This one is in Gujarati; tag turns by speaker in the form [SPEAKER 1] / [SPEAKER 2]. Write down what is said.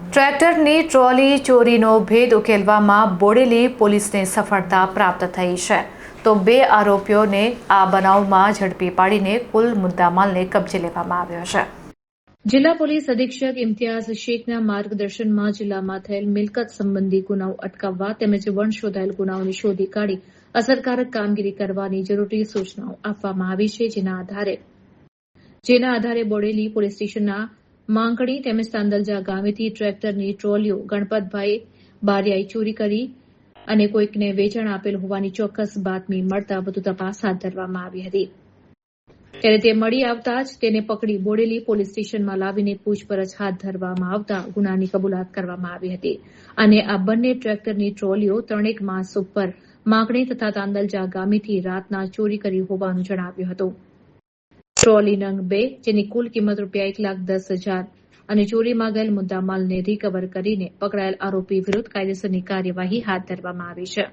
[SPEAKER 1] ટ્રેક્ટરની ટ્રોલી ચોરીનો ભેદ ઉકેલવામાં બોડેલી પોલીસને સફળતા પ્રાપ્ત થઈ છે તો 2 આરોપીઓને આ બનાવમાં ઝડપી પાડીને કુલ મુદ્દામાલને કબજે લેવામાં આવ્યો છે। જિલ્લા પોલીસ અધિક્ષક ઇમ્તિયાઝ શેખના માર્ગદર્શનમાં જિલ્લામાં થયેલ મિલકત સંબંધી ગુનાઓ અટકાવવા તેમજ વણશોધાયેલ ગુનાઓને શોધી કાઢી અસરકારક કામગીરી કરવાની જરૂરી સૂચનાઓ આપવામાં આવી છે। જેના આધારે બોડેલી પોલીસ સ્ટેશનના માંકડી તેમજ તાંદલજા ગામેથી ટ્રેક્ટરની ટ્રોલીઓ ગણપતભાઈ બારિયાએ ચોરી કરી અને કોઈકને વેચાણ આપેલ હોવાની ચોક્કસ બાતમી મળતા વધુ તપાસ હાથ ધરવામાં આવી હતી। ત્યારે તે મળી આવતા જ તેને પકડી બોડેલી પોલીસ સ્ટેશનમાં લાવીને પૂછપરછ હાથ ધરવામાં આવતા ગુનાની કબૂલાત કરવામાં આવી હતી અને આ બંને ટ્રેક્ટરની ટ્રોલીઓ 3 માસ ઉપર માંકડી તથા તાંદલજા ગામેથી રાતના ચોરી કરી હોવાનું જણાવ્યું હતું। ટ્રોલી નંગ 2 જેની કુલ કિંમત ₹1,10,000 અને ચોરીમાં ગયેલ મુદ્દામાલને રિકવર કરીને પકડાયેલ આરોપી વિરુદ્ધ કાયદેસરની કાર્યવાહી હાથ ધરવામાં આવી છે।